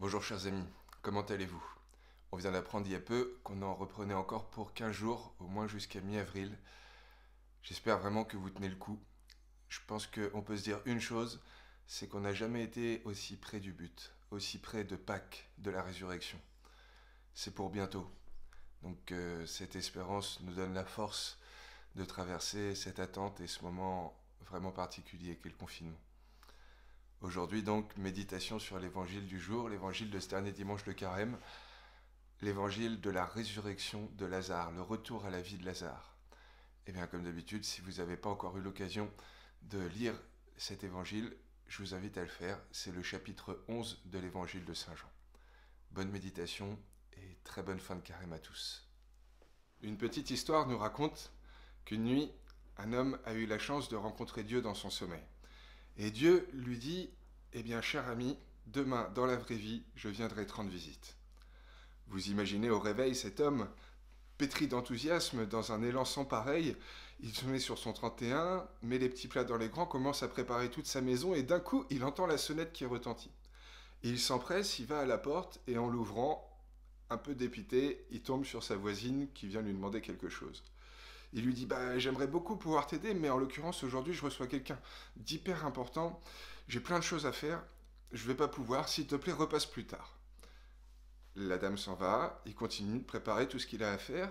Bonjour chers amis, comment allez-vous? On vient d'apprendre il y a peu qu'on en reprenait encore pour 15 jours, au moins jusqu'à mi-avril. J'espère vraiment que vous tenez le coup. Je pense qu'on peut se dire une chose, c'est qu'on n'a jamais été aussi près du but, aussi près de Pâques, de la résurrection. C'est pour bientôt. Donc cette espérance nous donne la force de traverser cette attente et ce moment vraiment particulier qu'est le confinement. Aujourd'hui donc, méditation sur l'évangile du jour, l'évangile de ce dernier dimanche de Carême, l'évangile de la résurrection de Lazare, le retour à la vie de Lazare. Et bien comme d'habitude, si vous n'avez pas encore eu l'occasion de lire cet évangile, je vous invite à le faire. C'est le chapitre 11 de l'évangile de Saint Jean. Bonne méditation et très bonne fin de Carême à tous. Une petite histoire nous raconte qu'une nuit, un homme a eu la chance de rencontrer Dieu dans son sommeil. Et Dieu lui dit, eh bien cher ami, demain dans la vraie vie, je viendrai te rendre visite. Vous imaginez au réveil cet homme, pétri d'enthousiasme, dans un élan sans pareil, il se met sur son 31, met les petits plats dans les grands, commence à préparer toute sa maison et d'un coup, il entend la sonnette qui retentit. Il s'empresse, il va à la porte et en l'ouvrant, un peu dépité, il tombe sur sa voisine qui vient lui demander quelque chose. Il lui dit j'aimerais beaucoup pouvoir t'aider, mais en l'occurrence aujourd'hui je reçois quelqu'un d'hyper important, j'ai plein de choses à faire, je vais pas pouvoir, s'il te plaît repasse plus tard. La dame s'en va, il continue de préparer tout ce qu'il a à faire,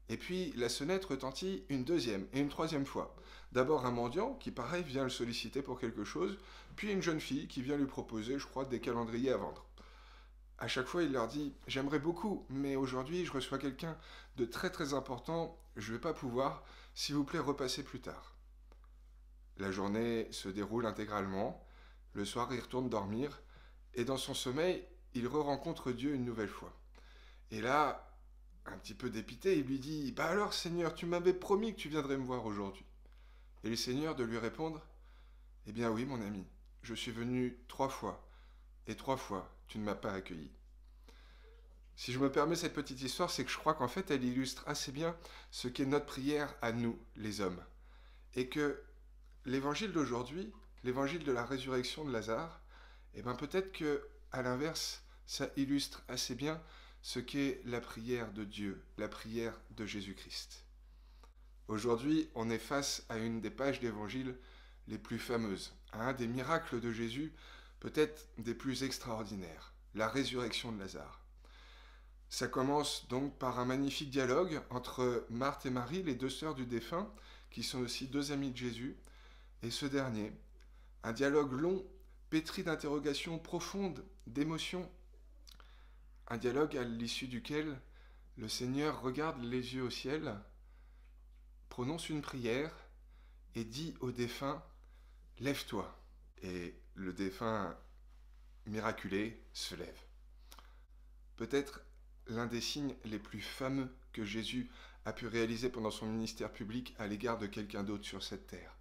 et puis la sonnette retentit une deuxième et une troisième fois. D'abord un mendiant qui pareil vient le solliciter pour quelque chose, puis une jeune fille qui vient lui proposer, je crois, des calendriers à vendre. À chaque fois, il leur dit « J'aimerais beaucoup, mais aujourd'hui, je reçois quelqu'un de très très important, je ne vais pas pouvoir, s'il vous plaît, repassez plus tard. » La journée se déroule intégralement, le soir, il retourne dormir, et dans son sommeil, il re-rencontre Dieu une nouvelle fois. Et là, un petit peu dépité, il lui dit « alors, Seigneur, tu m'avais promis que tu viendrais me voir aujourd'hui. » Et le Seigneur de lui répondre « Eh bien oui, mon ami, je suis venu 3 fois, et 3 fois, tu ne m'as pas accueilli. » Si je me permets cette petite histoire, c'est que je crois qu'en fait, elle illustre assez bien ce qu'est notre prière à nous, les hommes. Et que l'évangile d'aujourd'hui, l'évangile de la résurrection de Lazare, eh bien peut-être que, à l'inverse, ça illustre assez bien ce qu'est la prière de Dieu, la prière de Jésus-Christ. Aujourd'hui, on est face à une des pages d'évangile les plus fameuses, à un des miracles de Jésus, peut-être des plus extraordinaires, la résurrection de Lazare. Ça commence donc par un magnifique dialogue entre Marthe et Marie, les deux sœurs du défunt, qui sont aussi deux amies de Jésus, et ce dernier. Un dialogue long, pétri d'interrogations profondes, d'émotions. Un dialogue à l'issue duquel le Seigneur regarde les yeux au ciel, prononce une prière et dit au défunt « Lève-toi ». Et le défunt miraculé se lève. Peut-être l'un des signes les plus fameux que Jésus a pu réaliser pendant son ministère public à l'égard de quelqu'un d'autre sur cette terre.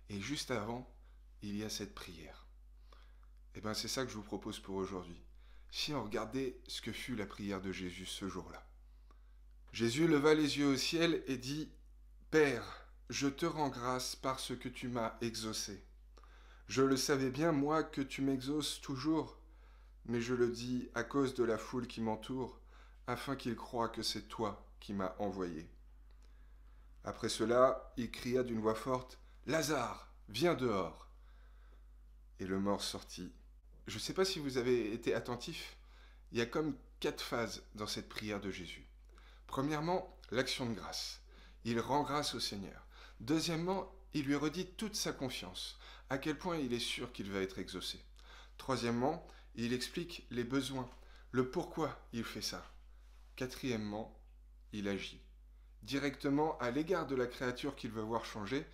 Et juste avant, il y a cette prière. Et bien c'est ça que je vous propose pour aujourd'hui. Si on regardait ce que fut la prière de Jésus ce jour-là. Jésus leva les yeux au ciel et dit « Père, je te rends grâce parce que tu m'as exaucé. Je le savais bien, moi, que tu m'exauces toujours, mais je le dis à cause de la foule qui m'entoure, afin qu'ils croient que c'est toi qui m'as envoyé. » Après cela, il cria d'une voix forte « Lazare, viens dehors !» Et le mort sortit. Je ne sais pas si vous avez été attentif, il y a comme 4 phases dans cette prière de Jésus. Premièrement, l'action de grâce. Il rend grâce au Seigneur. Deuxièmement, il lui redit toute sa confiance, à quel point il est sûr qu'il va être exaucé. Troisièmement, il explique les besoins, le pourquoi il fait ça. Quatrièmement, il agit directement à l'égard de la créature qu'il veut voir changer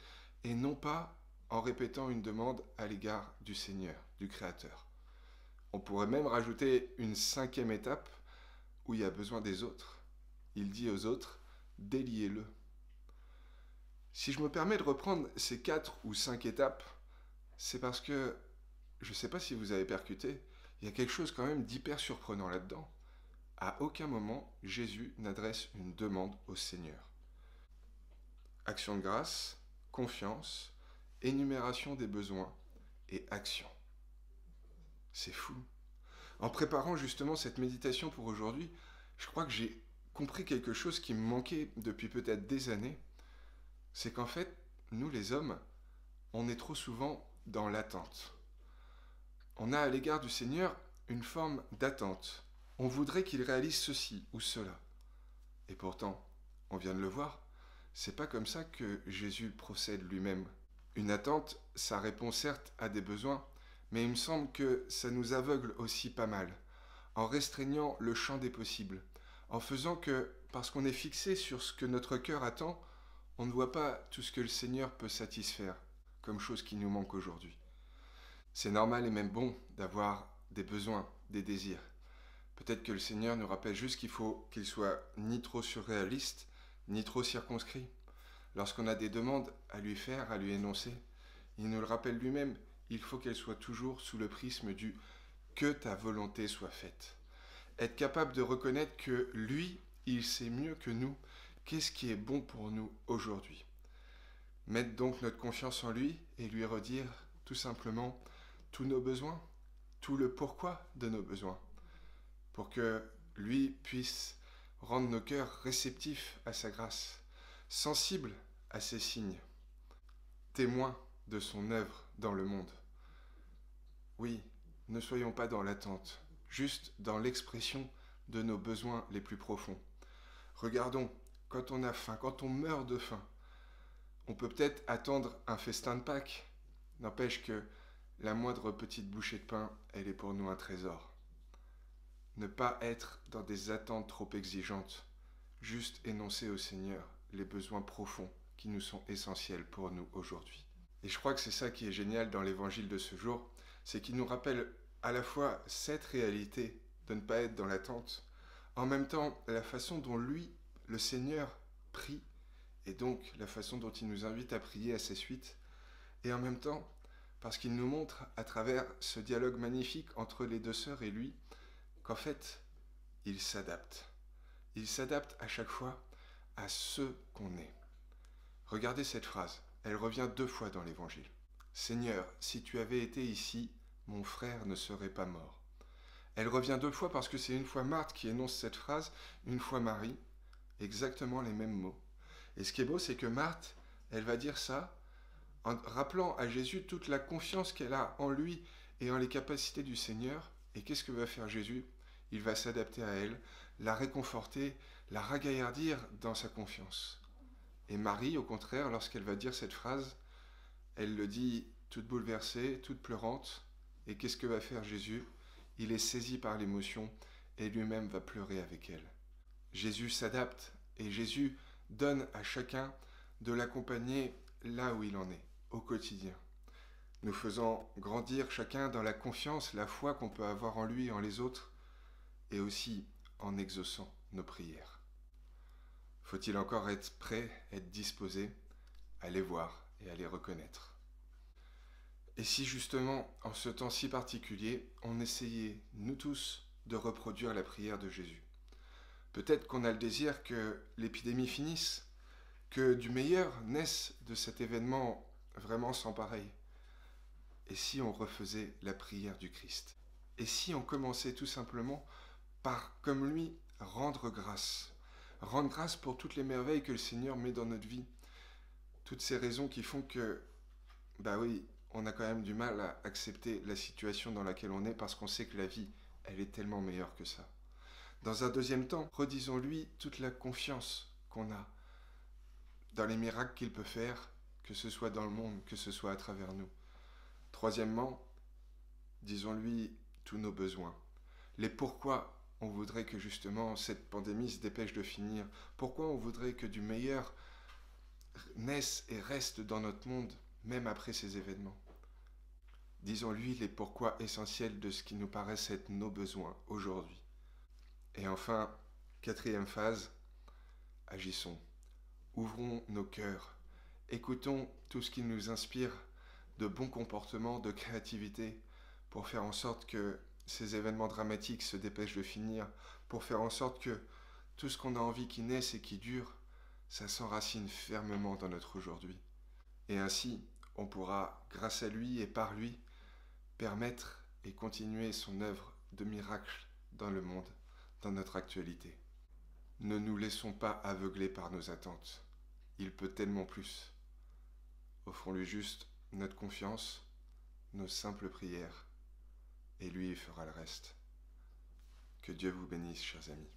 et non pas en répétant une demande à l'égard du Seigneur, du Créateur. On pourrait même rajouter une 5e étape où il y a besoin des autres. Il dit aux autres, déliez-le. Si je me permets de reprendre ces 4 ou 5 étapes, c'est parce que, je ne sais pas si vous avez percuté, il y a quelque chose quand même d'hyper surprenant là-dedans. À aucun moment, Jésus n'adresse une demande au Seigneur. Action de grâce, confiance, énumération des besoins et action. C'est fou. En préparant justement cette méditation pour aujourd'hui, je crois que j'ai compris quelque chose qui me manquait depuis peut-être des années. C'est qu'en fait, nous les hommes, on est trop souvent dans l'attente. On a à l'égard du Seigneur une forme d'attente. On voudrait qu'il réalise ceci ou cela. Et pourtant, on vient de le voir, c'est pas comme ça que Jésus procède lui-même. Une attente, ça répond certes à des besoins, mais il me semble que ça nous aveugle aussi pas mal, en restreignant le champ des possibles, en faisant que, parce qu'on est fixé sur ce que notre cœur attend, on ne voit pas tout ce que le Seigneur peut satisfaire, comme chose qui nous manque aujourd'hui. C'est normal et même bon d'avoir des besoins, des désirs. Peut-être que le Seigneur nous rappelle juste qu'il faut qu'il soit ni trop surréaliste, ni trop circonscrit. Lorsqu'on a des demandes à lui faire, à lui énoncer, il nous le rappelle lui-même, il faut qu'elles soient toujours sous le prisme du « que ta volonté soit faite ». Être capable de reconnaître que lui, il sait mieux que nous qu'est-ce qui est bon pour nous aujourd'hui. Mettre donc notre confiance en lui et lui redire tout simplement tous nos besoins, tout le pourquoi de nos besoins, pour que lui puisse rendre nos cœurs réceptifs à sa grâce, sensibles à ses signes, témoins de son œuvre dans le monde. Oui, ne soyons pas dans l'attente, juste dans l'expression de nos besoins les plus profonds. Regardons, quand on a faim, quand on meurt de faim, on peut peut-être attendre un festin de Pâques. N'empêche que la moindre petite bouchée de pain, elle est pour nous un trésor. Ne pas être dans des attentes trop exigeantes, juste énoncer au Seigneur les besoins profonds qui nous sont essentiels pour nous aujourd'hui. Et je crois que c'est ça qui est génial dans l'évangile de ce jour, c'est qu'il nous rappelle à la fois cette réalité de ne pas être dans l'attente, en même temps la façon dont lui, le Seigneur, prie, et donc la façon dont il nous invite à prier à ses suites, et en même temps parce qu'il nous montre à travers ce dialogue magnifique entre les deux sœurs et lui, qu'en fait, il s'adapte. Il s'adapte à chaque fois à ce qu'on est. Regardez cette phrase, elle revient 2 fois dans l'Évangile. « Seigneur, si tu avais été ici, mon frère ne serait pas mort. » Elle revient 2 fois parce que c'est une fois Marthe qui énonce cette phrase, une fois Marie, exactement les mêmes mots. Et ce qui est beau, c'est que Marthe, elle va dire ça en rappelant à Jésus toute la confiance qu'elle a en lui et en les capacités du Seigneur. Et qu'est-ce que va faire Jésus ? Il va s'adapter à elle, la réconforter, la ragaillardir dans sa confiance. Et Marie, au contraire, lorsqu'elle va dire cette phrase, elle le dit toute bouleversée, toute pleurante. Et qu'est-ce que va faire Jésus ? Il est saisi par l'émotion et lui-même va pleurer avec elle. Jésus s'adapte et Jésus donne à chacun de l'accompagner là où il en est, au quotidien, nous faisant grandir chacun dans la confiance, la foi qu'on peut avoir en lui et en les autres, et aussi en exaucant nos prières. Faut-il encore être prêt, être disposé à les voir et à les reconnaître. Et si justement, en ce temps si particulier, on essayait, nous tous, de reproduire la prière de Jésus. Peut-être qu'on a le désir que l'épidémie finisse, que du meilleur naisse de cet événement vraiment sans pareil. Et si on refaisait la prière du Christ ? Et si on commençait tout simplement par, comme lui, rendre grâce. Rendre grâce pour toutes les merveilles que le Seigneur met dans notre vie. Toutes ces raisons qui font que, on a quand même du mal à accepter la situation dans laquelle on est parce qu'on sait que la vie, elle est tellement meilleure que ça. Dans un deuxième temps, redisons-lui toute la confiance qu'on a dans les miracles qu'il peut faire, que ce soit dans le monde, que ce soit à travers nous. Troisièmement, disons-lui tous nos besoins. Les pourquoi on voudrait que justement cette pandémie se dépêche de finir. Pourquoi on voudrait que du meilleur naisse et reste dans notre monde, même après ces événements. Disons-lui les pourquoi essentiels de ce qui nous paraissent être nos besoins aujourd'hui. Et enfin, 4e phase, agissons. Ouvrons nos cœurs. Écoutons tout ce qui nous inspire de bons comportements, de créativité, pour faire en sorte que ces événements dramatiques se dépêchent de finir, pour faire en sorte que tout ce qu'on a envie qui naisse et qui dure, ça s'enracine fermement dans notre aujourd'hui. Et ainsi, on pourra, grâce à lui et par lui, permettre et continuer son œuvre de miracles dans le monde, dans notre actualité. Ne nous laissons pas aveugler par nos attentes. Il peut tellement plus. Offrons-lui juste notre confiance, nos simples prières, et lui fera le reste. Que Dieu vous bénisse, chers amis.